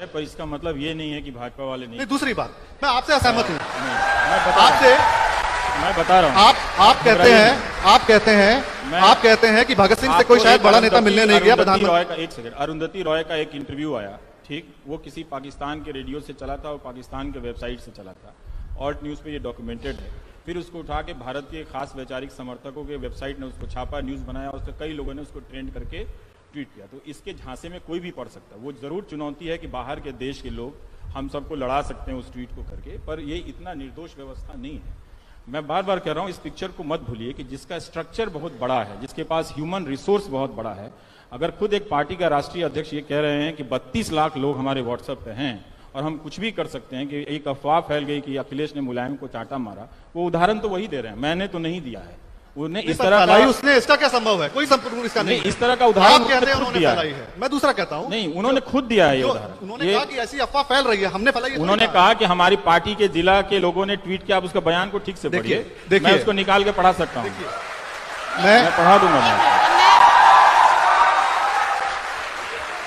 पर इसका मतलब ये नहीं है कि भाजपा वाले नहीं। दूसरी बात, मैं आपसे असहमत हूँ। मैं बता रहा हूँ आप कहते हैं कि भगत सिंह से कोई शायद बड़ा नेता मिलने नहीं गया। प्रधानमंत्री एक सेकंड, अरुंधति रॉय का एक इंटरव्यू आया, ठीक, वो किसी पाकिस्तान के रेडियो से चला था और पाकिस्तान के वेबसाइट से चला था, ऑल्ट न्यूज पे ये डॉक्यूमेंटेड है। फिर उसको उठा के भारत के खास वैचारिक समर्थकों के वेबसाइट ने उसको छापा, न्यूज बनाया, उससे कई लोगों ने उसको ट्रेंड करके ट्वीट किया। तो इसके झांसे में कोई भी पढ़ सकता है। वो जरूर चुनौती है कि बाहर के देश के लोग हम सबको लड़ा सकते हैं उस ट्वीट को करके, पर ये इतना निर्दोष व्यवस्था नहीं है। मैं बार बार कह रहा हूं, इस पिक्चर को मत भूलिए कि जिसका स्ट्रक्चर बहुत बड़ा है, जिसके पास ह्यूमन रिसोर्स बहुत बड़ा है। अगर खुद एक पार्टी का राष्ट्रीय अध्यक्ष ये कह रहे हैं कि 32 लाख लोग हमारे व्हाट्सएप पे हैं और हम कुछ भी कर सकते हैं, कि एक अफवाह फैल गई कि अखिलेश ने मुलायम को चांटा मारा, वो उदाहरण तो वही दे रहे हैं, मैंने तो नहीं दिया है। उन्हें इस तरह का, उसने इसका क्या संभव है? कोई संपूर्ण इसका नहीं, इस तरह का उदाहरण कहते हैं उन्होंने फैलाई है। मैं दूसरा कहता हूं, नहीं, उन्होंने खुद दिया है ये उदाहरण। उन्होंने कहा कि ऐसी अफवाह फैल रही है, हमने फैलाई। उन्होंने कहा कि हमारी पार्टी के जिला के लोगों ने ट्वीट किया। आप उसका बयान को ठीक से पढ़िए, मैं उसको निकाल के पढ़ा सकता हूं, मैं पढ़ा दूंगा।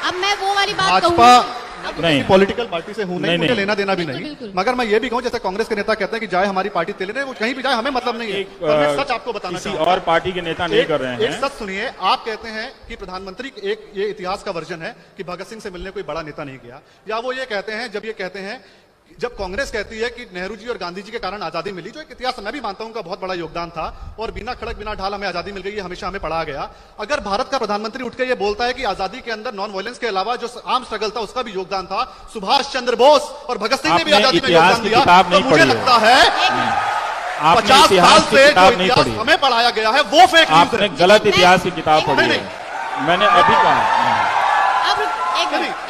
अब मैं वो वाली बात कहूंगी, नहीं, पॉलिटिकल पार्टी से हूं नहीं, मुझे लेना देना भी नहीं, मगर मैं ये भी कहूं, जैसे कांग्रेस के नेता कहते हैं कि जाए हमारी पार्टी तेले, वो कहीं भी जाए हमें मतलब नहीं है। मैं सच आपको बताना चाहूंगा, और पार्टी के नेता नहीं कर रहे हैं। एक सच सुनिए, आप कहते हैं कि प्रधानमंत्री एक ये इतिहास का वर्जन है कि भगत सिंह से मिलने कोई बड़ा नेता नहीं गया, या वो ये कहते हैं, जब ये कहते हैं, जब कांग्रेस कहती है कि नेहरू जी और गांधी जी के कारण आजादी मिली, जो एक इतिहास मैं भी मानता हूं उनका बहुत बड़ा योगदान था, और बिना खड़क बिना ढाल हमें आजादी मिल गई, ये हमेशा हमें पढ़ा गया। अगर भारत का प्रधानमंत्री उठ के ये बोलता है कि आजादी के अंदर नॉन वायलेंस के अलावा जो आर्म स्ट्रगल था उसका भी योगदान था, सुभाष चंद्र बोस और भगत सिंह ने भी आजादी में योगदान दिया, तो मुझे लगता है 50 साल से जो इतिहास हमें पढ़ाया गया है वो फेक न्यूज़ है। गलत इतिहास की किताब पढ़ी है, मैंने अभी कहा।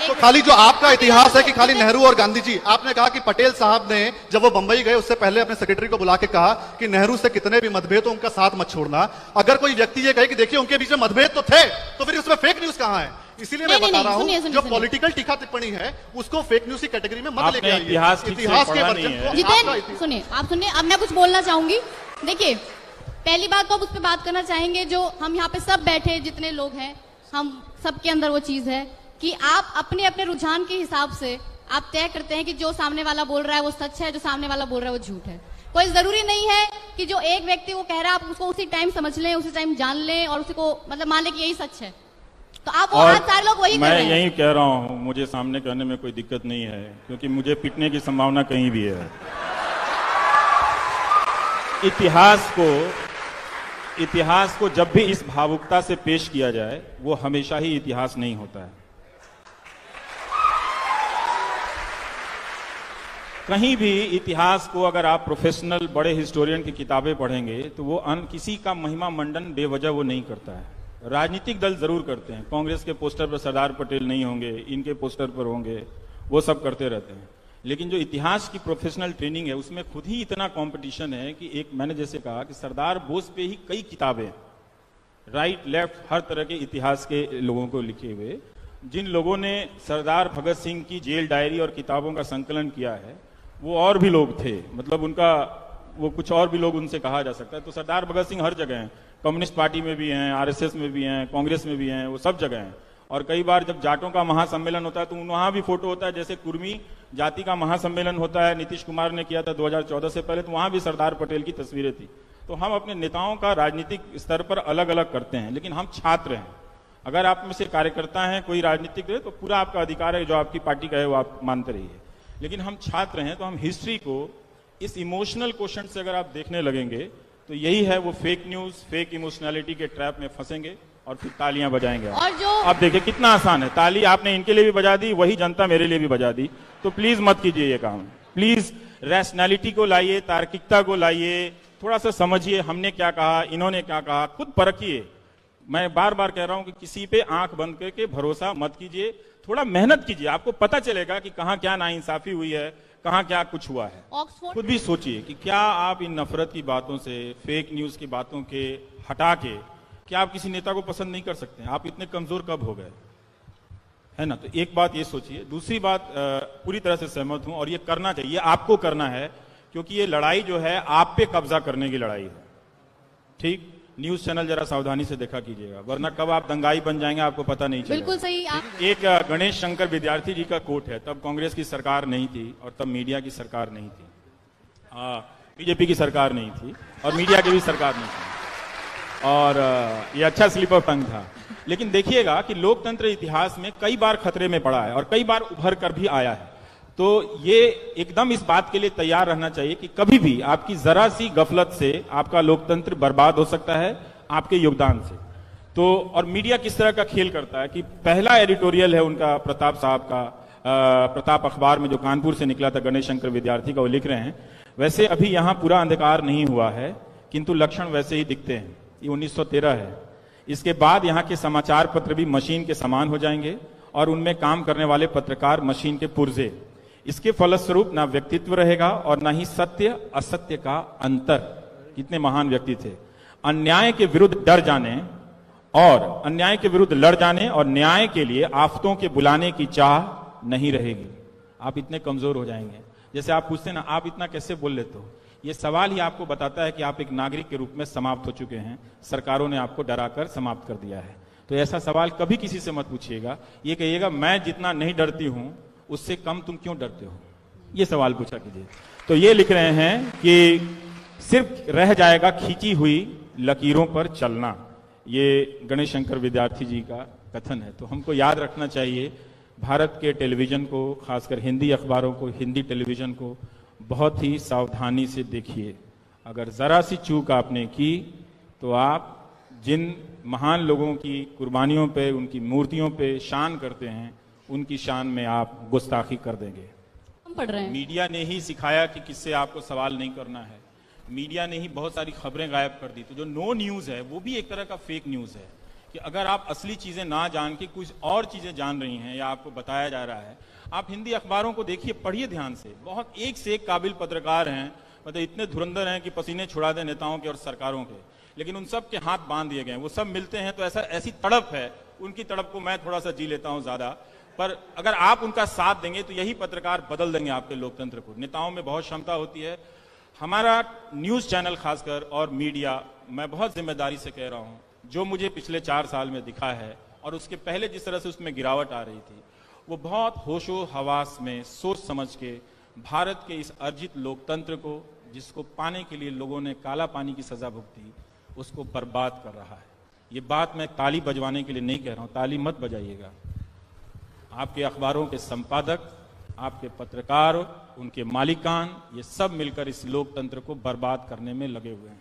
तो खाली जो आपका इतिहास है कि खाली नेहरू और गांधी जी, आपने कहा कि पटेल साहब ने जब वो बंबई गए उससे पहले अपने सेक्रेटरी को बुला के कहा कि नेहरू से कितने भी मतभेद हो उनका साथ मत छोड़ना। अगर कोई व्यक्ति ये कहे कि देखिए उनके बीच में मतभेद तो थे, तो फिर उसमें फेक न्यूज कहां है? इसीलिए मैं बता रहा हूं, जो पॉलिटिकल टीका टिप्पणी है उसको फेक न्यूज की कैटेगरी में मत लेके आइए। इतिहास के वर्जन को सुनिए, आप सुनिए, अब मैं कुछ बोलना चाहूंगी। देखिए, पहली बात तो आप उस पर बात करना चाहेंगे, जो हम यहाँ पे सब बैठे जितने लोग हैं, हम सबके अंदर वो चीज है कि आप अपने अपने रुझान के हिसाब से आप तय करते हैं कि जो सामने वाला बोल रहा है वो सच है, जो सामने वाला बोल रहा है वो झूठ है। कोई जरूरी नहीं है कि जो एक व्यक्ति वो कह रहा है आप उसको उसी टाइम समझ लें, उसी टाइम जान लें और उसी को मतलब मान लें कि यही सच है। तो आप आज सारे लोग वही कर रहे हैं। मैं यही कह रहा हूँ, मुझे सामने करने में कोई दिक्कत नहीं है, क्योंकि मुझे पिटने की संभावना कहीं भी है। इतिहास को जब भी इस भावुकता से पेश किया जाए, वो हमेशा ही इतिहास नहीं होता है। कहीं भी इतिहास को अगर आप प्रोफेशनल बड़े हिस्टोरियन की किताबें पढ़ेंगे तो वो किसी का महिमा मंडन बेवजह वो नहीं करता है। राजनीतिक दल जरूर करते हैं, कांग्रेस के पोस्टर पर सरदार पटेल नहीं होंगे, इनके पोस्टर पर होंगे, वो सब करते रहते हैं। लेकिन जो इतिहास की प्रोफेशनल ट्रेनिंग है उसमें खुद ही इतना कंपटीशन है कि एक मैंने जैसे कहा कि सरदार बोस पे ही कई किताबें, राइट लेफ्ट हर तरह के इतिहास के लोगों को लिखे हुए, जिन लोगों ने सरदार भगत सिंह की जेल डायरी और किताबों का संकलन किया है वो और भी लोग थे, मतलब उनका वो कुछ और भी लोग उनसे कहा जा सकता है। तो सरदार भगत सिंह हर जगह हैं, कम्युनिस्ट पार्टी में भी हैं, आरएसएस में भी हैं, कांग्रेस में भी हैं, वो सब जगह हैं। और कई बार जब जाटों का महासम्मेलन होता है तो वहां भी फोटो होता है, जैसे कुर्मी जाति का महासम्मेलन होता है, नीतीश कुमार ने किया था 2014 से पहले, तो वहां भी सरदार पटेल की तस्वीरें थी। तो हम अपने नेताओं का राजनीतिक स्तर पर अलग अलग करते हैं, लेकिन हम छात्र हैं। अगर आप में से कार्यकर्ता हैं, कोई राजनीतिक है, तो पूरा आपका अधिकार है, जो आपकी पार्टी का है वो आप मानते रहिए। लेकिन हम छात्र हैं तो हम हिस्ट्री को इस इमोशनल क्वेश्चन से अगर आप देखने लगेंगे तो यही है, वो फेक न्यूज, फेक इमोशनैलिटी के ट्रैप में फंसेंगे और फिर तालियां बजाएंगे। और जो आप देखिए कितना आसान है, ताली आपने इनके लिए भी बजा दी, वही जनता मेरे लिए भी बजा दी। तो प्लीज मत कीजिए ये काम, प्लीज रैशनैलिटी को लाइए, तार्किकता को लाइए, थोड़ा सा समझिए हमने क्या कहा, इन्होंने क्या कहा, खुद परखिए। मैं बार बार कह रहा हूं कि किसी पे आंख बंद करके भरोसा मत कीजिए, थोड़ा मेहनत कीजिए, आपको पता चलेगा कि कहां क्या नाइंसाफी हुई है, कहां क्या कुछ हुआ है। खुद भी सोचिए कि क्या आप इन नफरत की बातों से, फेक न्यूज की बातों के हटा के क्या आप किसी नेता को पसंद नहीं कर सकते हैं? आप इतने कमजोर कब हो गए, है ना? तो एक बात ये सोचिए। दूसरी बात, पूरी तरह से सहमत हूं और ये करना चाहिए, आपको करना है, क्योंकि ये लड़ाई जो है आप पे कब्जा करने की लड़ाई है, ठीक? न्यूज चैनल जरा सावधानी से देखा कीजिएगा, वरना कब आप दंगाई बन जाएंगे आपको पता नहीं चलेगा। बिल्कुल सही। आप एक गणेश शंकर विद्यार्थी जी का कोट है, तब कांग्रेस की सरकार नहीं थी और तब मीडिया की सरकार नहीं थी, बीजेपी की सरकार नहीं थी और मीडिया की भी सरकार नहीं थी, और ये अच्छा स्लिप ऑफ टंग था। लेकिन देखिएगा कि लोकतंत्र इतिहास में कई बार खतरे में पड़ा है और कई बार उभर कर भी आया है। तो ये एकदम इस बात के लिए तैयार रहना चाहिए कि कभी भी आपकी जरा सी गफलत से आपका लोकतंत्र बर्बाद हो सकता है, आपके योगदान से। तो और मीडिया किस तरह का खेल करता है कि पहला एडिटोरियल है उनका प्रताप साहब का, प्रताप अखबार में जो कानपुर से निकला था, गणेश शंकर विद्यार्थी का, वो लिख रहे हैं, वैसे अभी यहां पूरा अंधकार नहीं हुआ है किंतु लक्षण वैसे ही दिखते हैं। ये 1913 है। इसके बाद यहाँ के समाचार पत्र भी मशीन के समान हो जाएंगे और उनमें काम करने वाले पत्रकार मशीन के पुर्जे। इसके फलस्वरूप ना व्यक्तित्व रहेगा और ना ही सत्य असत्य का अंतर। कितने महान व्यक्ति थे। अन्याय के विरुद्ध डर जाने और अन्याय के विरुद्ध लड़ जाने और न्याय के लिए आफतों के बुलाने की चाह नहीं रहेगी। आप इतने कमजोर हो जाएंगे। जैसे आप पूछते हैं ना, आप इतना कैसे बोल लेते हो, ये सवाल ही आपको बताता है कि आप एक नागरिक के रूप में समाप्त हो चुके हैं। सरकारों ने आपको डराकर समाप्त कर दिया है। तो ऐसा सवाल कभी किसी से मत पूछिएगा। ये कहिएगा मैं जितना नहीं डरती हूं उससे कम तुम क्यों डरते हो, ये सवाल पूछा कीजिए। तो ये लिख रहे हैं कि सिर्फ रह जाएगा खींची हुई लकीरों पर चलना। ये गणेश शंकर विद्यार्थी जी का कथन है। तो हमको याद रखना चाहिए, भारत के टेलीविजन को, खासकर हिंदी अखबारों को, हिंदी टेलीविजन को बहुत ही सावधानी से देखिए। अगर जरा सी चूक आपने की तो आप जिन महान लोगों की कुर्बानियों पे, उनकी मूर्तियों पे शान करते हैं, उनकी शान में आप गुस्ताखी कर देंगे। हम पढ़ रहे हैं। मीडिया ने ही सिखाया कि किससे आपको सवाल नहीं करना है। मीडिया ने ही बहुत सारी खबरें गायब कर दी। तो जो नो न्यूज है वो भी एक तरह का फेक न्यूज है कि अगर आप असली चीजें ना जान के कुछ और चीजें जान रही हैं या आपको बताया जा रहा है। आप हिंदी अखबारों को देखिए, पढ़िए ध्यान से। बहुत एक से एक काबिल पत्रकार हैं, मतलब इतने धुरंधर हैं कि पसीने छुड़ा दें नेताओं के और सरकारों के, लेकिन उन सब के हाथ बांध दिए गए। वो सब मिलते हैं तो ऐसी तड़प है, उनकी तड़प को मैं थोड़ा सा जी लेता हूं ज्यादा, पर अगर आप उनका साथ देंगे तो यही पत्रकार बदल देंगे आपके लोकतंत्र को। नेताओं में बहुत क्षमता होती है। हमारा न्यूज चैनल खासकर और मीडिया, मैं बहुत जिम्मेदारी से कह रहा हूं, जो मुझे पिछले 4 साल में दिखा है और उसके पहले जिस तरह से उसमें गिरावट आ रही थी, वो बहुत होशो हवास में सोच समझ के भारत के इस अर्जित लोकतंत्र को, जिसको पाने के लिए लोगों ने काला पानी की सजा भुगती, उसको बर्बाद कर रहा है। ये बात मैं ताली बजवाने के लिए नहीं कह रहा हूं, ताली मत बजाइएगा। आपके अखबारों के संपादक, आपके पत्रकार, उनके मालिकान, ये सब मिलकर इस लोकतंत्र को बर्बाद करने में लगे हुए हैं।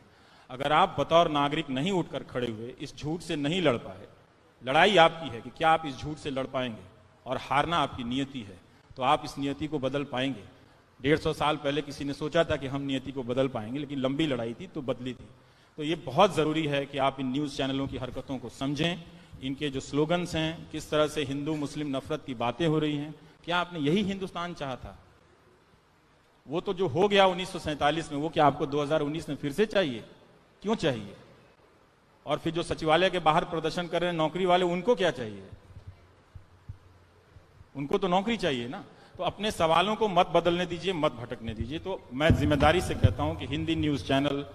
अगर आप बतौर नागरिक नहीं उठकर खड़े हुए, इस झूठ से नहीं लड़ पाए, लड़ाई आपकी है कि क्या आप इस झूठ से लड़ पाएंगे, और हारना आपकी नियति है, तो आप इस नियति को बदल पाएंगे। 150 साल पहले किसी ने सोचा था कि हम नियति को बदल पाएंगे, लेकिन लंबी लड़ाई थी तो बदली थी। तो ये बहुत जरूरी है कि आप इन न्यूज चैनलों की हरकतों को समझें, इनके जो स्लोगन्स हैं, किस तरह से हिंदू मुस्लिम नफरत की बातें हो रही हैं। क्या आपने यही हिंदुस्तान चाहा था? वो तो जो हो गया 1947 में, वो क्या आपको 2019 में फिर से चाहिए? क्यों चाहिए? और फिर जो सचिवालय के बाहर प्रदर्शन कर रहे हैं नौकरी वाले, उनको क्या चाहिए? उनको तो नौकरी चाहिए ना। तो अपने सवालों को मत बदलने दीजिए, मत भटकने दीजिए। तो मैं जिम्मेदारी से कहता हूं कि हिंदी न्यूज चैनल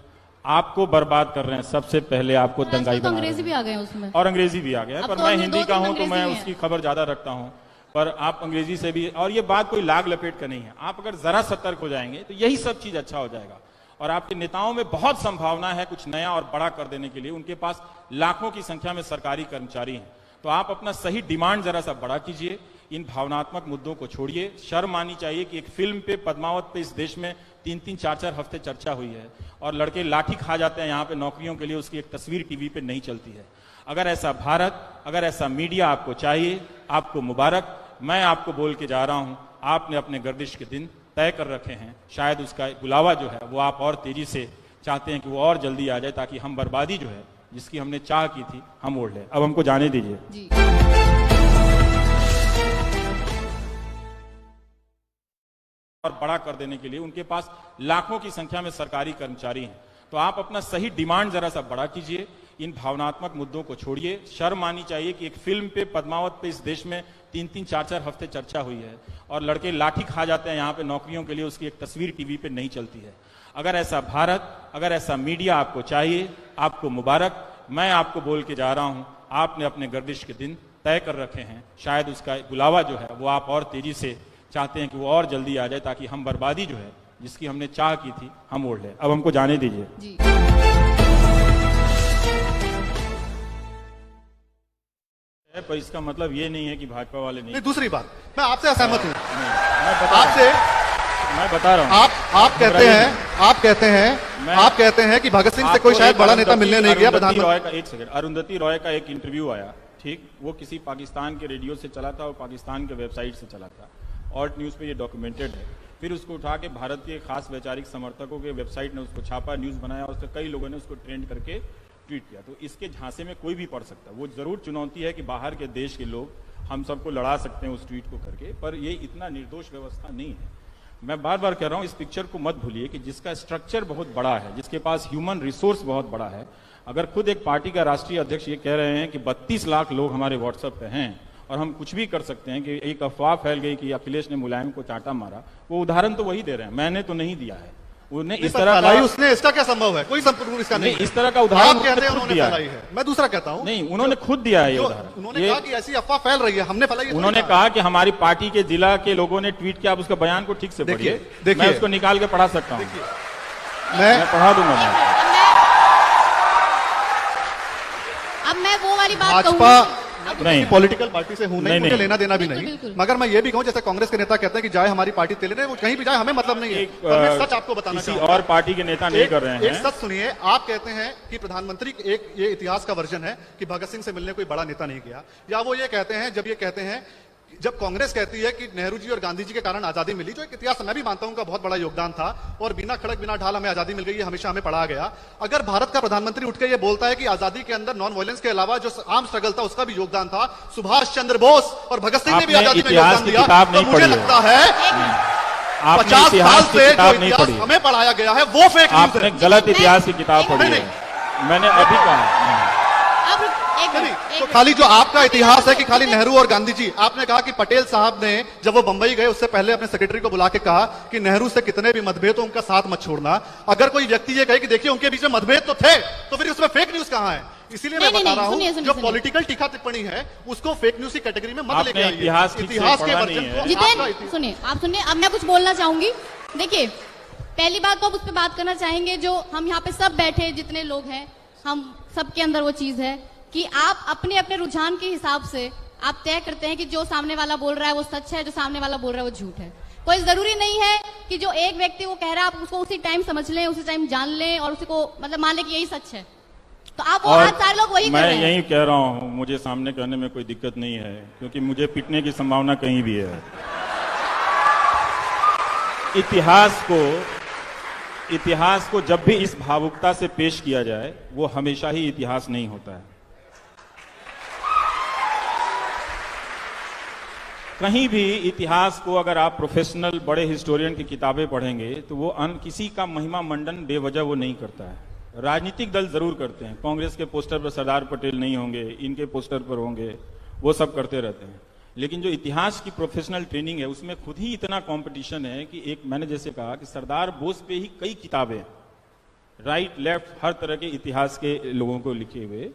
आपको बर्बाद कर रहे हैं। सबसे पहले आपको दंगाई बना रहे हैं। अंग्रेजी भी आ गए उसमें, और अंग्रेजी भी आ गया है, पर तो मैं हिंदी का हूं तो अंग्रेजी मैं भी है। उसकी खबर ज्यादा रखता हूं। पर आप अंग्रेजी से भी, और ये बात कोई लाग लपेट का नहीं है। आप अगर जरा सतर्क हो जाएंगे तो यही सब चीज अच्छा हो जाएगा। और आपके नेताओं में बहुत संभावना है कुछ नया और बड़ा कर देने के लिए। उनके पास लाखों की संख्या में सरकारी कर्मचारी हैं। तो आप अपना सही डिमांड जरा सा बड़ा कीजिए। इन भावनात्मक मुद्दों को छोड़िए। शर्म आनी चाहिए कि एक फिल्म पे, पद्मावत पे, इस देश में 3-3, 4-4 हफ्ते चर्चा हुई है और लड़के लाठी खा जाते हैं यहाँ पे नौकरियों के लिए, उसकी एक तस्वीर टीवी पे नहीं चलती है। अगर ऐसा भारत, अगर ऐसा मीडिया आपको चाहिए, आपको मुबारक। मैं आपको बोल के जा रहा हूं, आपने अपने गर्दिश के दिन तय कर रखे हैं। शायद उसका बुलावा जो है वो आप और तेजी से चाहते हैं कि वो और जल्दी आ जाए, ताकि हम बर्बादी जो है, जिसकी हमने चाह की थी, हम ओढ़ लें। अब हमको जाने दीजिए जी। और बड़ा कर देने के लिए उनके पास लाखों की संख्या में सरकारी कर्मचारी हैं। तो आप अपना सही डिमांड जरा सा बड़ा कीजिए। इन भावनात्मक मुद्दों को छोड़िए। शर्म आनी चाहिए कि एक फिल्म पे, पद्मावत पे इस देश में 3-3, 4-4 हफ्ते चर्चा हुई है और लड़के लाठी खा जाते हैं यहाँ पे नौकरियों के लिए, उसकी एक तस्वीर टीवी पे नहीं चलती है। अगर ऐसा भारत, अगर ऐसा मीडिया आपको चाहिए, आपको मुबारक। मैं आपको बोल के जा रहा हूं, आपने अपने गर्दिश के दिन तय कर रखे हैं। शायद उसका बुलावा जो है वो आप और तेजी से चाहते हैं कि वो और जल्दी आ जाए, ताकि हम बर्बादी जो है जिसकी हमने चाह की थी हम ओढ़ लें। अब हमको जाने दीजिए। जी। पर इसका मतलब ये नहीं है कि भाजपा वाले नहीं। दूसरी बात, मैं आपसे असहमत हूं। मैं बता रहा हूं। आप कहते हैं कि भगत सिंह से कोई शायद बड़ा नेता मिलने नहीं गया। प्रधानमंत्री एक सेकंड, अरुंधति रॉय का एक इंटरव्यू आया, ठीक, वो किसी पाकिस्तान के रेडियो से चला था और पाकिस्तान के वेबसाइट से चला था, ऑल्ट न्यूज पे ये डॉक्यूमेंटेड है। फिर उसको उठा के भारत के खास वैचारिक समर्थकों के वेबसाइट ने उसको छापा, न्यूज बनाया, और उसके कई लोगों ने उसको ट्रेंड करके ट्वीट किया। तो इसके झांसे में कोई भी पढ़ सकता है। वो जरूर चुनौती है कि बाहर के देश के लोग हम सबको लड़ा सकते हैं उस ट्वीट को करके, पर ये इतना निर्दोष व्यवस्था नहीं है। मैं बार बार कह रहा हूं, इस पिक्चर को मत भूलिए कि जिसका स्ट्रक्चर बहुत बड़ा है, जिसके पास ह्यूमन रिसोर्स बहुत बड़ा है। अगर खुद एक पार्टी का राष्ट्रीय अध्यक्ष ये कह रहे हैं कि 32 लाख लोग हमारे व्हाट्सएप पे हैं और हम कुछ भी कर सकते हैं, कि एक अफवाह फैल गई कि अखिलेश ने मुलायम को चांटा मारा, वो उदाहरण तो वही दे रहे हैं, मैंने तो नहीं दिया है। उन्हें इस तरह का, उसने इसका क्या संभव है? कोई संभव इसका नहीं, इस तरह का उदाहरण उन्होंने फैलाई है। मैं दूसरा कहता हूं, नहीं, उन्होंने खुद दिया है ये उदाहरण। उन्होंने कहा कि ऐसी अफवाह फैल रही है, हमने फैलाई। उन्होंने कहा कि हमारी पार्टी के जिला के लोगों ने ट्वीट किया। आप उसका बयान को ठीक से पढ़िए, मैं उसको निकाल के पढ़ा सकता हूं, मैं पढ़ा दूंगा। अब मैं वो वाली बात भाजपा नहीं, पॉलिटिकल पार्टी से हूं नहीं, मुझे लेना देना भी बिल्कुल, नहीं, बिल्कुल। मगर मैं ये भी कहूं, जैसे कांग्रेस के नेता कहते हैं कि जाए हमारी पार्टी तेले रहे, वो कहीं भी जाए, हमें मतलब नहीं है। मैं सच आपको बताना किसी और पार्टी के नेता नहीं कर रहे हैं। एक सच सुनिए, आप कहते हैं कि प्रधानमंत्री एक ये इतिहास का वर्जन है कि भगत सिंह से मिलने कोई बड़ा नेता नहीं गया, या वो ये कहते हैं, जब कांग्रेस कहती है कि नेहरू जी और गांधी जी के कारण आजादी मिली, जो एक इतिहास मैं भी मानता हूं का बहुत बड़ा योगदान था, और बिना खड़क बिना ढाल हमें आजादी मिल गई, ये हमेशा हमें पढ़ा गया। अगर भारत का प्रधानमंत्री उठ के ये बोलता है कि आजादी के अंदर नॉन वायलेंस के अलावा जो आर्म स्ट्रगल था उसका भी योगदान था, सुभाष चंद्र बोस और भगत सिंह ने भी आजादी में योगदान दिया, तो मुझे लगता है 50 साल से जो इतिहास हमें पढ़ाया गया है वो फेक न्यूज है। आपने गलत इतिहास की किताब पढ़ी है, मैंने अभी कहा। तो खाली जो आपका इतिहास है कि खाली नेहरू और गांधी जी, आपने कहा कि पटेल साहब ने जब वो बंबई गए उससे पहले अपने सेक्रेटरी को बुला के कहा कि नेहरू से कितने भी मतभेद हो उनका साथ मत छोड़ना। अगर कोई व्यक्ति ये कहे कि देखिए उनके बीच में मतभेद तो थे, तो फिर उसमें फेक न्यूज कहां है? इसीलिए मैं बता रहा हूं, जो पॉलिटिकल टीका टिप्पणी है उसको फेक न्यूज की कैटेगरी में मत लेके आइए। इतिहास के वर्जन को सुनिए, आप सुनिए। अब मैं कुछ बोलना चाहूंगी। देखिए, पहली बात तो आप उस पर बात करना चाहेंगे, जो हम यहाँ पे सब बैठे जितने लोग हैं, हम सबके अंदर वो चीज है कि आप अपने अपने रुझान के हिसाब से आप तय करते हैं कि जो सामने वाला बोल रहा है वो सच है, जो सामने वाला बोल रहा है वो झूठ है। कोई जरूरी नहीं है कि जो एक व्यक्ति वो कह रहा है आप उसको उसी टाइम समझ लें, उसी टाइम जान लें और उसी को मतलब मान लें कि यही सच है। तो आप वो आज सारे लोग वही कर रहे हैं। मैं यही कह रहा हूं, मुझे सामने कहने में कोई दिक्कत नहीं है, क्योंकि मुझे पिटने की संभावना कहीं भी है। इतिहास को जब भी इस भावुकता से पेश किया जाए, वो हमेशा ही इतिहास नहीं होता है। कहीं भी इतिहास को अगर आप प्रोफेशनल बड़े हिस्टोरियन की किताबें पढ़ेंगे तो वो किसी का महिमा मंडन बेवजह वो नहीं करता है। राजनीतिक दल जरूर करते हैं, कांग्रेस के पोस्टर पर सरदार पटेल नहीं होंगे, इनके पोस्टर पर होंगे, वो सब करते रहते हैं। लेकिन जो इतिहास की प्रोफेशनल ट्रेनिंग है उसमें खुद ही इतना कंपटीशन है कि एक मैंने जैसे कहा कि सरदार बोस पे ही कई किताबें, राइट लेफ्ट हर तरह के इतिहास के लोगों को लिखे हुए,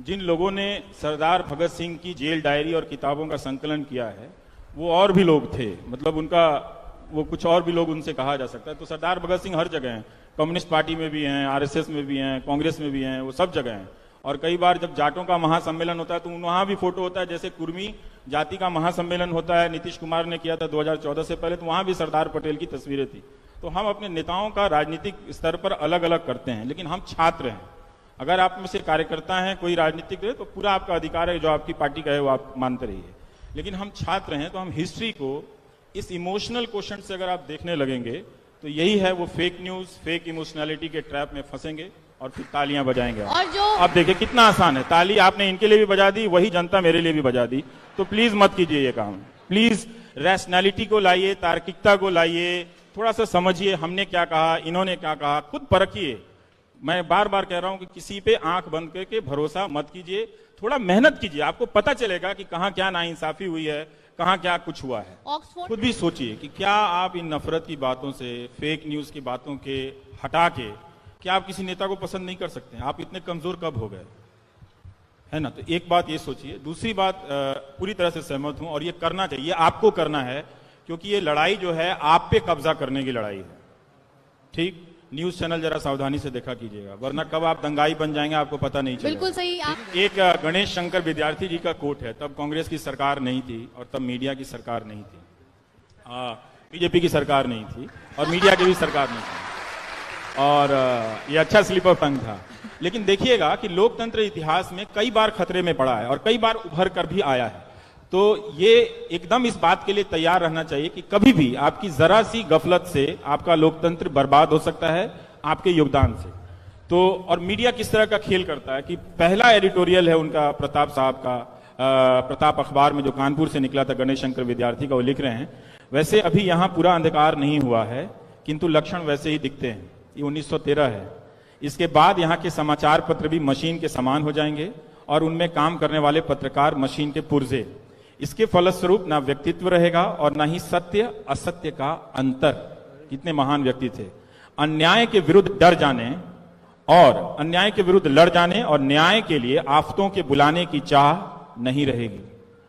जिन लोगों ने सरदार भगत सिंह की जेल डायरी और किताबों का संकलन किया है वो और भी लोग थे, मतलब उनका वो कुछ और भी लोग उनसे कहा जा सकता है। तो सरदार भगत सिंह हर जगह हैं, कम्युनिस्ट पार्टी में भी हैं, आरएसएस में भी हैं, कांग्रेस में भी हैं, वो सब जगह हैं। और कई बार जब जाटों का महासम्मेलन होता है तो वहां भी फोटो होता है, जैसे कुर्मी जाति का महासम्मेलन होता है, नीतीश कुमार ने किया था 2014 से पहले, तो वहां भी सरदार पटेल की तस्वीरें थी। तो हम अपने नेताओं का राजनीतिक स्तर पर अलग अलग करते हैं, लेकिन हम छात्र हैं। अगर आप में से कार्यकर्ता हैं, कोई राजनीतिक है, तो पूरा आपका अधिकार है, जो आपकी पार्टी का है वो आप मानते रहिए। लेकिन हम छात्र हैं, तो हम हिस्ट्री को इस इमोशनल क्वेश्चन से अगर आप देखने लगेंगे तो यही है, वो फेक न्यूज, फेक इमोशनैलिटी के ट्रैप में फंसेंगे और फिर तालियां बजाएंगे। और जो अब देखिए कितना आसान है, ताली आपने इनके लिए भी बजा दी, वही जनता मेरे लिए भी बजा दी। तो प्लीज मत कीजिए ये काम, प्लीज रैशनैलिटी को लाइए, तार्किकता को लाइए, थोड़ा सा समझिए हमने क्या कहा, इन्होंने क्या कहा, खुद परखिए। मैं बार बार कह रहा हूं कि किसी पे आंख बंद करके भरोसा मत कीजिए, थोड़ा मेहनत कीजिए, आपको पता चलेगा कि कहां क्या नाइंसाफी हुई है, कहां क्या कुछ हुआ है। ऑक्सफोर्ड खुद भी सोचिए कि क्या आप इन नफरत की बातों से, फेक न्यूज की बातों के हटा के क्या आप किसी नेता को पसंद नहीं कर सकते हैं? आप इतने कमजोर कब हो गए, है ना? तो एक बात ये सोचिए। दूसरी बात, पूरी तरह से सहमत हूं और ये करना चाहिए, आपको करना है, क्योंकि ये लड़ाई जो है आप पे कब्जा करने की लड़ाई है। ठीक, न्यूज चैनल जरा सावधानी से देखा कीजिएगा, वरना कब आप दंगाई बन जाएंगे आपको पता नहीं चलेगा। बिल्कुल सही। आप एक गणेश शंकर विद्यार्थी जी का कोट है, तब कांग्रेस की सरकार नहीं थी और तब मीडिया की सरकार नहीं थी, बीजेपी की सरकार नहीं थी और मीडिया की भी सरकार नहीं थी, और ये अच्छा स्लिप ऑफ टंग था। लेकिन देखिएगा कि लोकतंत्र इतिहास में कई बार खतरे में पड़ा है और कई बार उभर कर भी आया है। तो ये एकदम इस बात के लिए तैयार रहना चाहिए कि कभी भी आपकी जरा सी गफलत से आपका लोकतंत्र बर्बाद हो सकता है, आपके योगदान से। तो और मीडिया किस तरह का खेल करता है कि पहला एडिटोरियल है उनका प्रताप साहब का, प्रताप अखबार में जो कानपुर से निकला था, गणेश शंकर विद्यार्थी का, वो लिख रहे हैं, वैसे अभी यहां पूरा अंधकार नहीं हुआ है किंतु लक्षण वैसे ही दिखते हैं। ये 1913 है। इसके बाद यहाँ के समाचार पत्र भी मशीन के समान हो जाएंगे और उनमें काम करने वाले पत्रकार मशीन के पुर्जे। इसके फलस्वरूप ना व्यक्तित्व रहेगा और ना ही सत्य असत्य का अंतर। कितने महान व्यक्ति थे। अन्याय के विरुद्ध डर जाने और अन्याय के विरुद्ध लड़ जाने और न्याय के लिए आफतों के बुलाने की चाह नहीं रहेगी।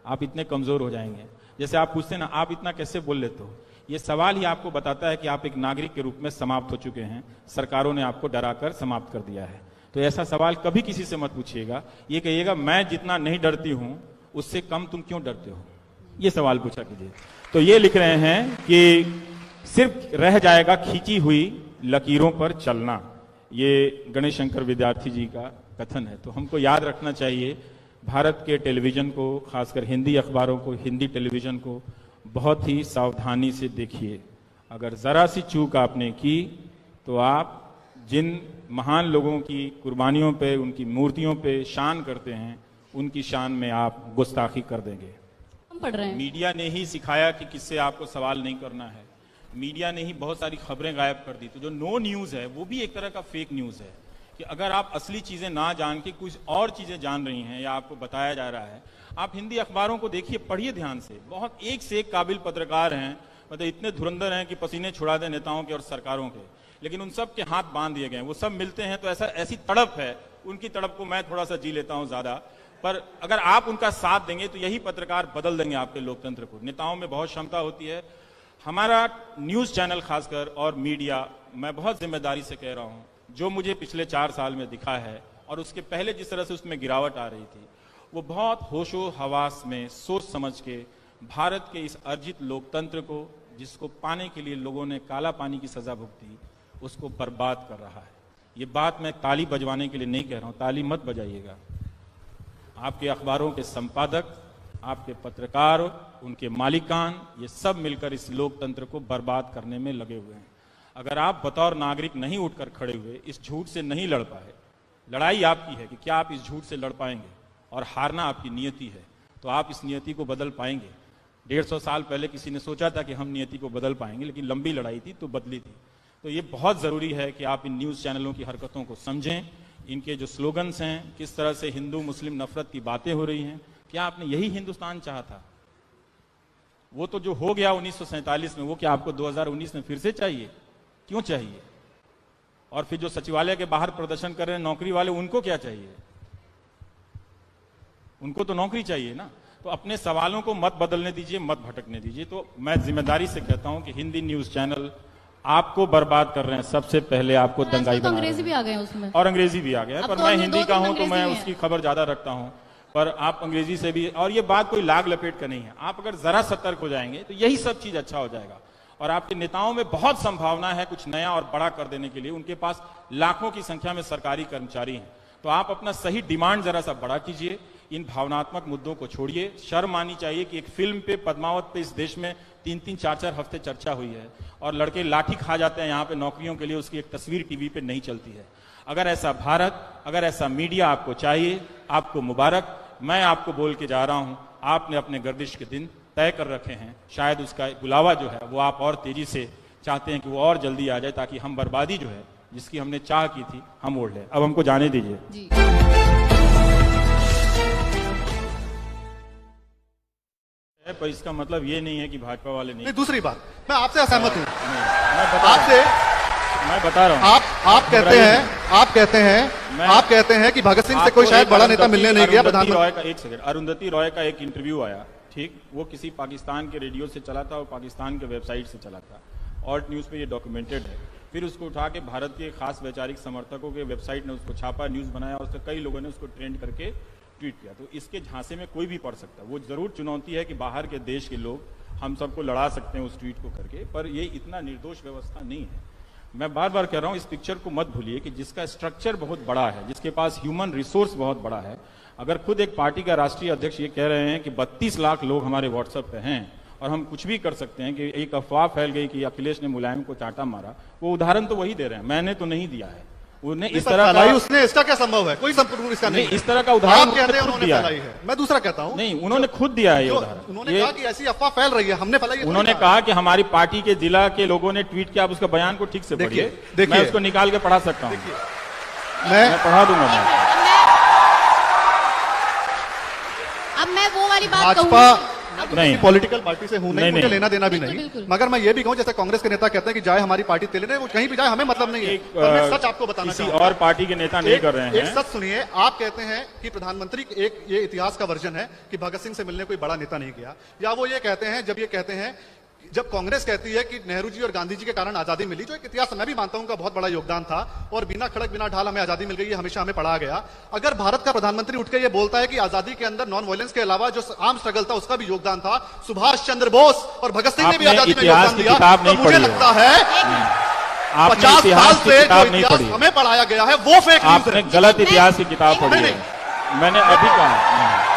आप इतने कमजोर हो जाएंगे। जैसे आप पूछते ना, आप इतना कैसे बोल लेते हो, ये सवाल ही आपको बताता है कि आप एक नागरिक के रूप में समाप्त हो चुके हैं। सरकारों ने आपको डराकर समाप्त कर दिया है। तो ऐसा सवाल कभी किसी से मत पूछिएगा। ये कहिएगा मैं जितना नहीं डरती हूं उससे कम तुम क्यों डरते हो, ये सवाल पूछा कीजिए। तो ये लिख रहे हैं कि सिर्फ रह जाएगा खींची हुई लकीरों पर चलना। ये गणेश शंकर विद्यार्थी जी का कथन है। तो हमको याद रखना चाहिए, भारत के टेलीविजन को, खासकर हिंदी अखबारों को, हिंदी टेलीविजन को बहुत ही सावधानी से देखिए। अगर जरा सी चूक आपने की तो आप जिन महान लोगों की कुर्बानियों पे, उनकी मूर्तियों पे शान करते हैं, उनकी शान में आप गुस्ताखी कर देंगे। हम पढ़ रहे हैं। मीडिया ने ही सिखाया कि किससे आपको सवाल नहीं करना है। मीडिया ने ही बहुत सारी खबरें गायब कर दी। तो जो नो न्यूज है वो भी एक तरह का फेक न्यूज है कि अगर आप असली चीजें ना जान के कुछ और चीजें जान रही हैं या आपको बताया जा रहा है। आप हिंदी अखबारों को देखिए, पढ़िए ध्यान से, बहुत एक से एक काबिल पत्रकार हैं, मतलब इतने धुरंधर हैं कि पसीने छुड़ा दें नेताओं के और सरकारों के, लेकिन उन सब के हाथ बांध दिए गए। वो सब मिलते हैं तो ऐसी तड़प है, उनकी तड़प को मैं थोड़ा सा जी लेता हूं ज्यादा, पर अगर आप उनका साथ देंगे तो यही पत्रकार बदल देंगे आपके लोकतंत्र को। नेताओं में बहुत क्षमता होती है। हमारा न्यूज चैनल खासकर और मीडिया, मैं बहुत जिम्मेदारी से कह रहा हूं, जो मुझे पिछले 4 साल में दिखा है और उसके पहले जिस तरह से उसमें गिरावट आ रही थी, वो बहुत होशो हवास में सोच समझ के भारत के इस अर्जित लोकतंत्र को, जिसको पाने के लिए लोगों ने काला पानी की सजा भुगती, उसको बर्बाद कर रहा है। ये बात मैं ताली बजवाने के लिए नहीं कह रहा हूं, ताली मत बजाइएगा। आपके अखबारों के संपादक, आपके पत्रकार, उनके मालिकान, ये सब मिलकर इस लोकतंत्र को बर्बाद करने में लगे हुए हैं। अगर आप बतौर नागरिक नहीं उठकर खड़े हुए, इस झूठ से नहीं लड़ पाए, लड़ाई आपकी है कि क्या आप इस झूठ से लड़ पाएंगे, और हारना आपकी नियति है, तो आप इस नियति को बदल पाएंगे। 150 साल पहले किसी ने सोचा था कि हम नियति को बदल पाएंगे, लेकिन लंबी लड़ाई थी तो बदली थी। तो ये बहुत जरूरी है कि आप इन न्यूज चैनलों की हरकतों को समझें, इनके जो स्लोगन्स हैं, किस तरह से हिंदू मुस्लिम नफरत की बातें हो रही हैं। क्या आपने यही हिंदुस्तान चाहा था? वो तो जो हो गया 1947 में, वो क्या आपको 2019 में फिर से चाहिए? क्यों चाहिए? और फिर जो सचिवालय के बाहर प्रदर्शन कर रहे हैं नौकरी वाले, उनको क्या चाहिए? उनको तो नौकरी चाहिए ना। तो अपने सवालों को मत बदलने दीजिए, मत भटकने दीजिए। तो मैं जिम्मेदारी से कहता हूं कि हिंदी न्यूज चैनल आपको बर्बाद कर रहे हैं। सबसे पहले आपको दंगाई बना रहे हैं। अंग्रेजी भी आ गए उसमें, और अंग्रेजी भी आ गया, पर तो मैं अभी हिंदी का हूं तो मैं अंग्रेजी उसकी खबर ज्यादा रखता हूं। पर आप अंग्रेजी से भी, और ये बात कोई लाग लपेट का नहीं है। आप अगर जरा सतर्क हो जाएंगे तो यही सब चीज अच्छा हो जाएगा। और आपके नेताओं में बहुत संभावना है कुछ नया और बड़ा कर देने के लिए। उनके पास लाखों की संख्या में सरकारी कर्मचारी हैं। तो आप अपना सही डिमांड जरा सा बड़ा कीजिए। इन भावनात्मक मुद्दों को छोड़िए। शर्म आनी चाहिए कि एक फिल्म पे, पद्मावत पे, इस देश में 3-3, 4-4 हफ्ते चर्चा हुई है और लड़के लाठी खा जाते हैं यहाँ पे नौकरियों के लिए, उसकी एक तस्वीर टीवी पे नहीं चलती है। अगर ऐसा भारत, अगर ऐसा मीडिया आपको चाहिए, आपको मुबारक। मैं आपको बोल के जा रहा हूं, आपने अपने गर्दिश के दिन तय कर रखे हैं। शायद उसका बुलावा जो है वो आप और तेजी से चाहते हैं कि वो और जल्दी आ जाए, ताकि हम बर्बादी जो है जिसकी हमने चाह की थी हम ओढ़ लें। अब हमको जाने दीजिए। जी पर इसका मतलब ये नहीं है कि भाजपा वाले नहीं। दूसरी बात, मैं आपसे असहमत हूं। मैं बता रहा हूं। आप कहते हैं कि भगत सिंह से कोई शायद बड़ा नेता मिलने नहीं गया प्रधानमंत्री। एक सेकंड, अरुंधति रॉय का एक इंटरव्यू आया, ठीक, वो किसी पाकिस्तान के रेडियो से चला था और पाकिस्तान के वेबसाइट से चला था, ऑल्ट न्यूज पे ये डॉक्यूमेंटेड है। फिर उसको उठा के भारत के खास वैचारिक समर्थकों के वेबसाइट ने उसको छापा, न्यूज बनाया, उससे कई लोगों ने उसको ट्रेंड करके ट्वीट किया। तो इसके झांसे में कोई भी पढ़ सकता है। वो जरूर चुनौती है कि बाहर के देश के लोग हम सबको लड़ा सकते हैं उस ट्वीट को करके, पर ये इतना निर्दोष व्यवस्था नहीं है। मैं बार बार कह रहा हूं, इस पिक्चर को मत भूलिए कि जिसका स्ट्रक्चर बहुत बड़ा है, जिसके पास ह्यूमन रिसोर्स बहुत बड़ा है, अगर खुद एक पार्टी का राष्ट्रीय अध्यक्ष ये कह रहे हैं कि 32 लाख लोग हमारे व्हाट्सएप पे हैं और हम कुछ भी कर सकते हैं, कि एक अफवाह फैल गई कि अखिलेश ने मुलायम को चांटा मारा, वो उदाहरण तो वही दे रहे हैं, मैंने तो नहीं दिया है। उन्हें इस तरह का, उसने इसका क्या संभव है? कोई संपूर्ण इसका नहीं, इस तरह का उदाहरण आप कहते हैं उन्होंने फैलाई है। मैं दूसरा कहता हूं, नहीं, उन्होंने खुद दिया है ये उदाहरण। उन्होंने कहा कि ऐसी अफवाह फैल रही है, हमने फैलाई है। उन्होंने कहा कि हमारी पार्टी के जिला के लोगों ने ट्वीट किया। आप उसका बयान को ठीक से पढ़िए, मैं उसको निकाल के पढ़ा सकता हूं, मैं पढ़ा दूंगा। अब मैं वो वाली बात भाजपा नहीं, पॉलिटिकल पार्टी से हूं, नहीं, मुझे लेना देना भी बिल्कुल, नहीं, बिल्कुल। मगर मैं ये भी कहूं, जैसे कांग्रेस के नेता कहते हैं कि जाए हमारी पार्टी तेले, वो कहीं भी जाए हमें मतलब नहीं है। मैं सच आपको बताना किसी और पार्टी के नेता नहीं कर रहे हैं। एक सच सुनिए, आप कहते हैं कि प्रधानमंत्री एक ये इतिहास का वर्जन है कि भगत सिंह से मिलने कोई बड़ा नेता नहीं गया, या वो ये कहते हैं, जब ये कहते हैं, जब कांग्रेस कहती है कि नेहरू जी और गांधी जी के कारण आजादी मिली, जो एक इतिहास मैं भी मानता हूं का बहुत बड़ा योगदान था, और बिना खड़क बिना ढाल हमें आजादी मिल गई, ये हमेशा हमें पढ़ा गया। अगर भारत का प्रधानमंत्री उठ के ये बोलता है कि आजादी के अंदर नॉन वायलेंस के अलावा जो आर्म स्ट्रगल था उसका भी योगदान था, सुभाष चंद्र बोस और भगत सिंह ने भी आजादी में योगदान दिया, तो मुझे लगता है 50 साल से जो इतिहास हमें पढ़ाया गया है वो फेक न्यूज है। आपने गलत इतिहास की किताब पढ़ी है, मैंने अभी कहा।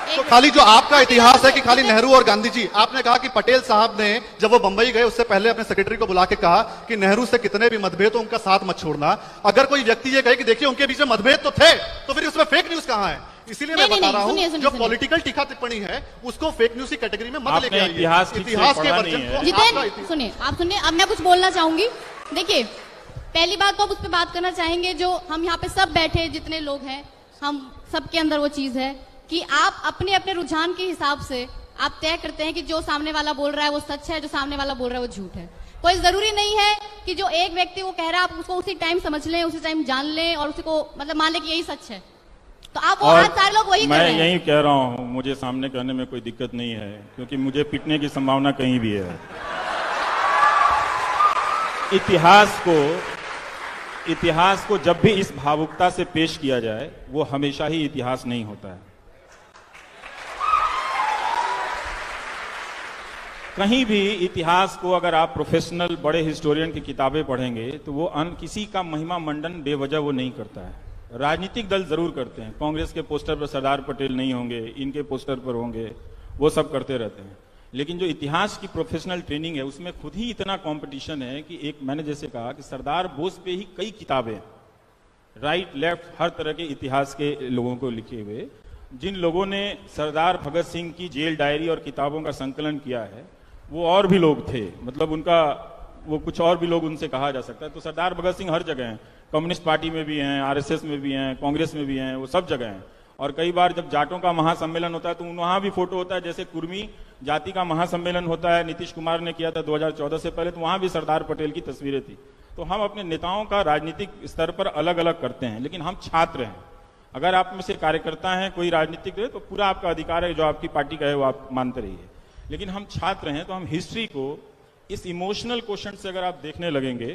तो खाली जो आपका इतिहास है कि खाली नेहरू और गांधी जी, आपने कहा कि पटेल साहब ने जब वो बंबई गए उससे पहले अपने सेक्रेटरी को बुला के कहा कि नेहरू से कितने भी मतभेद हो उनका साथ मत छोड़ना। अगर कोई व्यक्ति ये कहे कि देखिए उनके बीच में मतभेद तो थे, तो फिर उसमें फेक न्यूज कहां है? इसीलिए मैं बता रहा हूं, जो पॉलिटिकल टीका टिप्पणी है उसको फेक न्यूज की कैटेगरी में मत लेके आइए। इतिहास के वर्जन को जितेंद्र सुनिए, आप सुनिए, अब मैं कुछ बोलना चाहूंगी। देखिए, पहली बात तो आप उस पर बात करना चाहेंगे, जो हम यहाँ पे सब बैठे जितने लोग हैं, हम सबके अंदर वो चीज है कि आप अपने अपने रुझान के हिसाब से आप तय करते हैं कि जो सामने वाला बोल रहा है वो सच है, जो सामने वाला बोल रहा है वो झूठ है। कोई जरूरी नहीं है कि जो एक व्यक्ति वो कह रहा है आप उसको उसी टाइम समझ लें, उसी टाइम जान लें और उसी को मतलब मान लें कि यही सच है। तो आप वो आज सारे लोग वही कर रहे हैं। मैं यही कह रहा हूं, मुझे सामने कहने में कोई दिक्कत नहीं है, क्योंकि मुझे पिटने की संभावना कहीं भी है। इतिहास को जब भी इस भावुकता से पेश किया जाए, वो हमेशा ही इतिहास नहीं होता है। कहीं भी इतिहास को अगर आप प्रोफेशनल बड़े हिस्टोरियन की किताबें पढ़ेंगे तो वो किसी का महिमा मंडन बेवजह वो नहीं करता है। राजनीतिक दल जरूर करते हैं, कांग्रेस के पोस्टर पर सरदार पटेल नहीं होंगे, इनके पोस्टर पर होंगे, वो सब करते रहते हैं। लेकिन जो इतिहास की प्रोफेशनल ट्रेनिंग है उसमें खुद ही इतना कंपटीशन है कि एक मैंने जैसे कहा कि सरदार बोस पे ही कई किताबें, राइट लेफ्ट हर तरह के इतिहास के लोगों को लिखे हुए, जिन लोगों ने सरदार भगत सिंह की जेल डायरी और किताबों का संकलन किया है वो और भी लोग थे, मतलब उनका वो कुछ और भी लोग उनसे कहा जा सकता है। तो सरदार भगत सिंह हर जगह हैं, कम्युनिस्ट पार्टी में भी हैं, आरएसएस में भी हैं, कांग्रेस में भी हैं, वो सब जगह हैं। और कई बार जब जाटों का महासम्मेलन होता है तो वहां भी फोटो होता है, जैसे कुर्मी जाति का महासम्मेलन होता है, नीतीश कुमार ने किया था 2014 से पहले, तो वहां भी सरदार पटेल की तस्वीरें थी। तो हम अपने नेताओं का राजनीतिक स्तर पर अलग अलग करते हैं, लेकिन हम छात्र हैं। अगर आप में से कार्यकर्ता हैं, कोई राजनीतिक है, तो पूरा आपका अधिकार है, जो आपकी पार्टी का है वो आप मानते रहिए। लेकिन हम छात्र हैं तो हम हिस्ट्री को इस इमोशनल क्वेश्चन से अगर आप देखने लगेंगे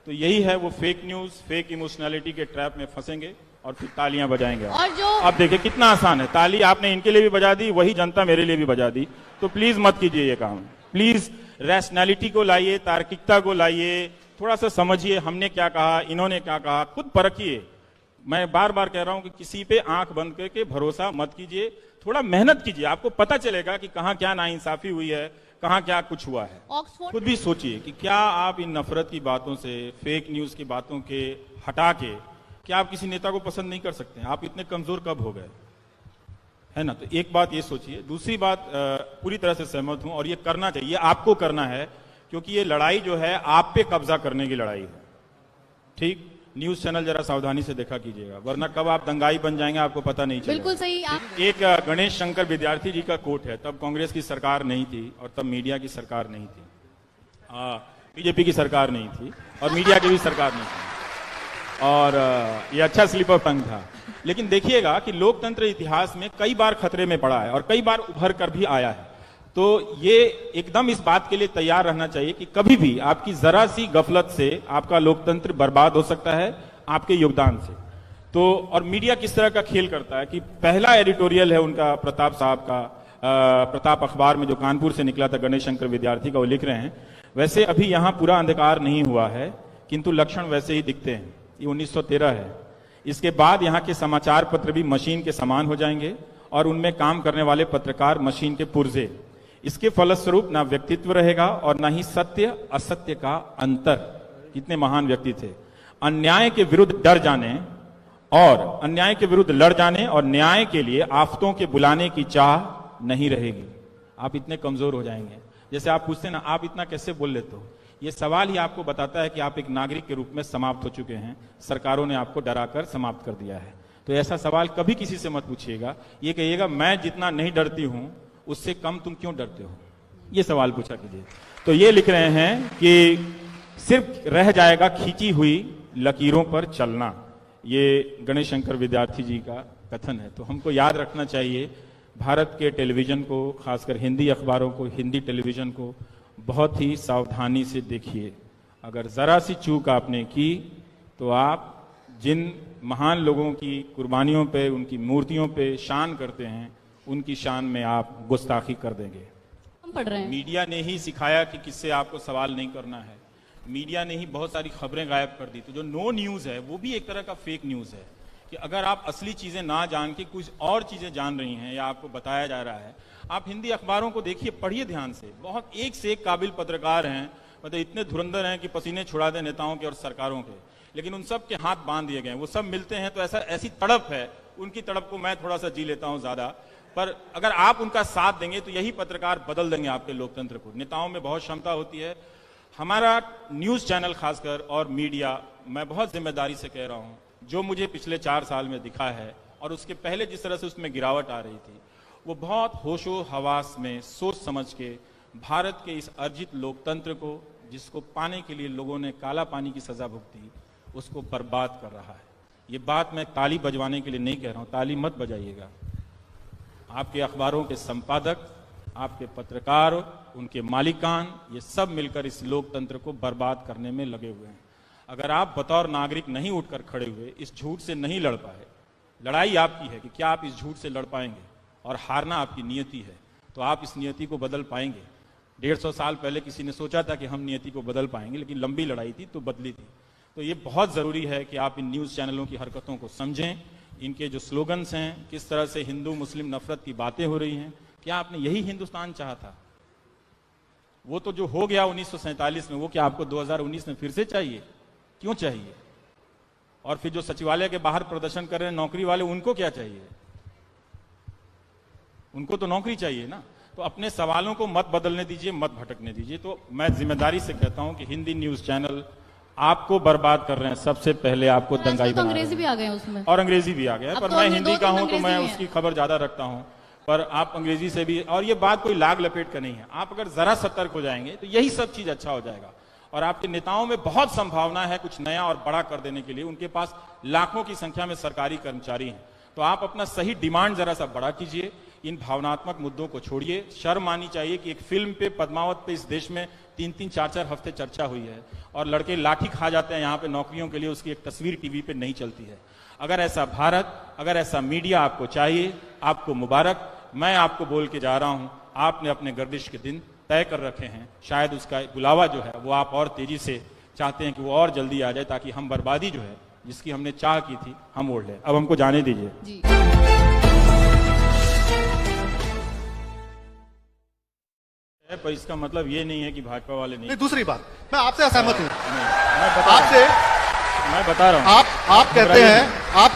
तो यही है, वो फेक न्यूज, फेक इमोशनैलिटी के ट्रैप में फंसेंगे और फिर तालियां बजाएंगे। और जो आप देखिए कितना आसान है, ताली आपने इनके लिए भी बजा दी, वही जनता मेरे लिए भी बजा दी। तो प्लीज मत कीजिए ये काम, प्लीज रैशनैलिटी को लाइए, तार्किकता को लाइए, थोड़ा सा समझिए हमने क्या कहा, इन्होंने क्या कहा, खुद परखिए। मैं बार बार कह रहा हूं कि किसी पे आंख बंद करके भरोसा मत कीजिए, थोड़ा मेहनत कीजिए, आपको पता चलेगा कि कहां क्या नाइंसाफी हुई है, कहां क्या कुछ हुआ है। खुद भी सोचिए कि क्या आप इन नफरत की बातों से, फेक न्यूज की बातों के हटा के क्या आप किसी नेता को पसंद नहीं कर सकते? आप इतने कमजोर कब हो गए, है ना? तो एक बात ये सोचिए। दूसरी बात, पूरी तरह से सहमत हूं और ये करना चाहिए, आपको करना है, क्योंकि ये लड़ाई जो है आप पे कब्जा करने की लड़ाई है। ठीक, न्यूज चैनल जरा सावधानी से देखा कीजिएगा, वरना कब आप दंगाई बन जाएंगे आपको पता नहीं चलेगा। बिल्कुल सही। आप एक गणेश शंकर विद्यार्थी जी का कोट है, तब कांग्रेस की सरकार नहीं थी और तब मीडिया की सरकार नहीं थी, बीजेपी की सरकार नहीं थी और मीडिया की भी सरकार नहीं थी, और ये अच्छा स्लिप ऑफ टंग था। लेकिन देखिएगा कि लोकतंत्र इतिहास में कई बार खतरे में पड़ा है और कई बार उभर कर भी आया है। तो ये एकदम इस बात के लिए तैयार रहना चाहिए कि कभी भी आपकी जरा सी गफलत से आपका लोकतंत्र बर्बाद हो सकता है, आपके योगदान से। तो और मीडिया किस तरह का खेल करता है कि पहला एडिटोरियल है उनका प्रताप साहब का, प्रताप अखबार में जो कानपुर से निकला था, गणेश शंकर विद्यार्थी का, वो लिख रहे हैं वैसे अभी यहां पूरा अंधकार नहीं हुआ है किंतु लक्षण वैसे ही दिखते हैं। ये 1913 है। इसके बाद यहाँ के समाचार पत्र भी मशीन के समान हो जाएंगे और उनमें काम करने वाले पत्रकार मशीन के पुर्जे। इसके फलस्वरूप ना व्यक्तित्व रहेगा और ना ही सत्य असत्य का अंतर। कितने महान व्यक्ति थे। अन्याय के विरुद्ध डर जाने और अन्याय के विरुद्ध लड़ जाने और न्याय के लिए आफतों के बुलाने की चाह नहीं रहेगी। आप इतने कमजोर हो जाएंगे। जैसे आप पूछते ना, आप इतना कैसे बोल लेते हो, ये सवाल ही आपको बताता है कि आप एक नागरिक के रूप में समाप्त हो चुके हैं। सरकारों ने आपको डराकर समाप्त कर दिया है। तो ऐसा सवाल कभी किसी से मत पूछिएगा। ये कहिएगा मैं जितना नहीं डरती हूं उससे कम तुम क्यों डरते हो, ये सवाल पूछा कीजिए। तो ये लिख रहे हैं कि सिर्फ रह जाएगा खींची हुई लकीरों पर चलना। ये गणेश शंकर विद्यार्थी जी का कथन है। तो हमको याद रखना चाहिए, भारत के टेलीविजन को, खासकर हिंदी अखबारों को, हिंदी टेलीविजन को बहुत ही सावधानी से देखिए। अगर जरा सी चूक आपने की तो आप जिन महान लोगों की कुर्बानियों पे, उनकी मूर्तियों पे शान करते हैं, उनकी शान में आप गुस्ताखी कर देंगे। हम पढ़ रहे हैं। मीडिया ने ही सिखाया कि किससे आपको सवाल नहीं करना है। मीडिया ने ही बहुत सारी खबरें गायब कर दी। तो जो नो न्यूज है वो भी एक तरह का फेक न्यूज है कि अगर आप असली चीजें ना जान के कुछ और चीजें जान रही हैं या आपको बताया जा रहा है। आप हिंदी अखबारों को देखिए, पढ़िए ध्यान से। बहुत एक से एक काबिल पत्रकार हैं, मतलब इतने धुरंधर हैं कि पसीने छुड़ा दें नेताओं के और सरकारों के, लेकिन उन सब के हाथ बांध दिए गए। वो सब मिलते हैं तो ऐसी तड़प है, उनकी तड़प को मैं थोड़ा सा जी लेता हूं ज्यादा। पर अगर आप उनका साथ देंगे तो यही पत्रकार बदल देंगे आपके लोकतंत्र को। नेताओं में बहुत क्षमता होती है। हमारा न्यूज चैनल खासकर और मीडिया, मैं बहुत जिम्मेदारी से कह रहा हूं, जो मुझे पिछले 4 साल में दिखा है और उसके पहले जिस तरह से उसमें गिरावट आ रही थी, वो बहुत होशो हवास में सोच समझ के भारत के इस अर्जित लोकतंत्र को, जिसको पाने के लिए लोगों ने काला पानी की सजा भुगती, उसको बर्बाद कर रहा है। ये बात मैं ताली बजवाने के लिए नहीं कह रहा हूं, ताली मत बजाइएगा। आपके अखबारों के संपादक, आपके पत्रकार, उनके मालिकान, ये सब मिलकर इस लोकतंत्र को बर्बाद करने में लगे हुए हैं। अगर आप बतौर नागरिक नहीं उठकर खड़े हुए, इस झूठ से नहीं लड़ पाए, लड़ाई आपकी है कि क्या आप इस झूठ से लड़ पाएंगे, और हारना आपकी नियति है, तो आप इस नियति को बदल पाएंगे। 150 साल पहले किसी ने सोचा था कि हम नियति को बदल पाएंगे, लेकिन लंबी लड़ाई थी तो बदली थी। तो ये बहुत जरूरी है कि आप इन न्यूज चैनलों की हरकतों को समझें, इनके जो स्लोगन्स हैं, किस तरह से हिंदू मुस्लिम नफरत की बातें हो रही हैं। क्या आपने यही हिंदुस्तान चाहा था? वो तो जो हो गया 1947 में, वो क्या आपको 2019 में फिर से चाहिए? क्यों चाहिए? और फिर जो सचिवालय के बाहर प्रदर्शन कर रहे हैं नौकरी वाले, उनको क्या चाहिए? उनको तो नौकरी चाहिए ना। तो अपने सवालों को मत बदलने दीजिए, मत भटकने दीजिए। तो मैं जिम्मेदारी से कहता हूं कि हिंदी न्यूज चैनल आपको बर्बाद कर रहे हैं। सबसे पहले आपको दंगाई बना रहे हैं। अंग्रेजी भी आ गए उसमें, और अंग्रेजी भी आ गया है, पर तो मैं अभी हिंदी का हूं तो अंग्रेजी मैं भी है। उसकी खबर ज्यादा रखता हूं। पर आप अंग्रेजी से भी, और ये बात कोई लाग लपेट का नहीं है। आप अगर जरा सतर्क हो जाएंगे तो यही सब चीज अच्छा हो जाएगा। और आपके नेताओं में बहुत संभावना है कुछ नया और बड़ा कर देने के लिए। उनके पास लाखों की संख्या में सरकारी कर्मचारी हैं। तो आप अपना सही डिमांड जरा सा बड़ा कीजिए। इन भावनात्मक मुद्दों को छोड़िए। शर्म आनी चाहिए कि एक फिल्म पे, पद्मावत पे, इस देश में 3-3, 4-4 हफ्ते चर्चा हुई है और लड़के लाठी खा जाते हैं यहाँ पे नौकरियों के लिए, उसकी एक तस्वीर टीवी पे नहीं चलती है। अगर ऐसा भारत, अगर ऐसा मीडिया आपको चाहिए, आपको मुबारक। मैं आपको बोल के जा रहा हूं, आपने अपने गर्दिश के दिन तय कर रखे हैं। शायद उसका बुलावा जो है वो आप और तेजी से चाहते हैं कि वो और जल्दी आ जाए, ताकि हम बर्बादी जो है, जिसकी हमने चाह की थी, हम ओढ़ लें। अब हमको जाने दीजिए जी। पर इसका मतलब ये नहीं है कि भाजपा वाले नहीं। दूसरी बात, मैं आपसे असहमत हूं। मैं बता रहा हूं। आप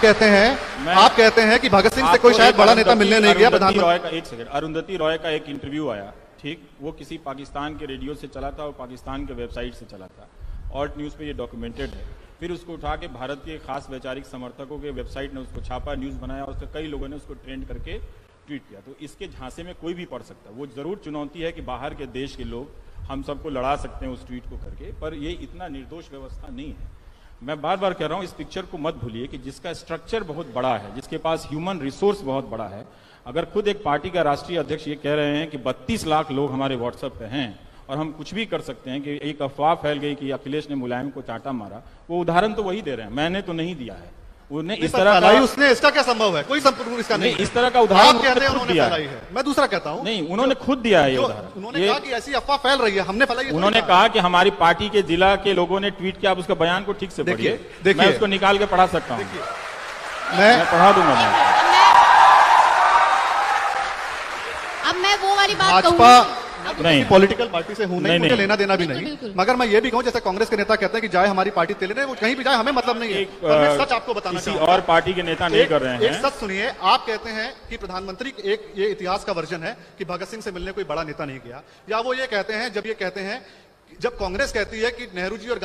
कहते हैं कि भगत सिंह से कोई शायद बड़ा नेता मिलने नहीं गया प्रधानमंत्री। एक सेकंड, अरुंधति रॉय का एक इंटरव्यू आया, ठीक, वो किसी पाकिस्तान के रेडियो से चला था और पाकिस्तान के वेबसाइट से चला था। ऑल्ट न्यूज पे ये डॉक्यूमेंटेड है फिर उसको उठा के भारत के खास वैचारिक समर्थकों के वेबसाइट ने उसको छापा, न्यूज बनाया, और उसके कई लोगों ने उसको ट्रेंड करके ट्वीट किया। तो इसके झांसे में कोई भी पड़ सकता है। वो जरूर चुनौती है कि बाहर के देश के लोग हम सबको लड़ा सकते हैं उस ट्वीट को करके, पर ये इतना निर्दोष व्यवस्था नहीं है। मैं बार बार कह रहा हूं, इस पिक्चर को मत भूलिए कि जिसका स्ट्रक्चर बहुत बड़ा है, जिसके पास ह्यूमन रिसोर्स बहुत बड़ा है, अगर खुद एक पार्टी का राष्ट्रीय अध्यक्ष ये कह रहे हैं कि 32 लाख लोग हमारे व्हाट्सएप पे हैं और हम कुछ भी कर सकते हैं, कि एक अफवाह फैल गई कि अखिलेश ने मुलायम को चांटा मारा, वो उदाहरण तो वही दे रहे हैं, मैंने तो नहीं दिया है। उन्हें इस तरह का, उसने इसका क्या संभव है? कोई संपूर्ण इसका नहीं, इस तरह का उदाहरण आप कहते हैं खुद उन्होंने दिया फैलाई है। मैं दूसरा कहता हूं, नहीं, उन्होंने खुद दिया है ये उदाहरण। उन्होंने कहा कि ऐसी अफवाह फैल रही है, हमने फैलाई है। उन्होंने कहा कि हमारी पार्टी के जिला के लोगों ने ट्वीट किया। आप उसका बयान को ठीक से पढ़िए, मैं उसको निकाल के पढ़ा सकता हूं, मैं पढ़ा दूंगा। अब मैं वो वाली बात भाजपा नहीं, पॉलिटिकल पार्टी से हूं नहीं, मुझे लेना देना भी बिल्कुल, नहीं, बिल्कुल। मगर मैं ये भी कहूं, जैसे कांग्रेस के नेता कहते हैं कि जाए हमारी पार्टी तेले रहे, वो कहीं भी जाए हमें मतलब नहीं है। पर मैं सच आपको बताना किसी चाहूंगा, और पार्टी के नेता नहीं कर रहे हैं। एक सच सुनिए, आप कहते हैं कि प्रधानमंत्री एक ये इतिहास का वर्जन है कि भगत सिंह से मिलने कोई बड़ा नेता नहीं गया, या वो ये कहते हैं, जब ये कहते हैं, जब कांग्रेस कहती है कि नेहरू जी और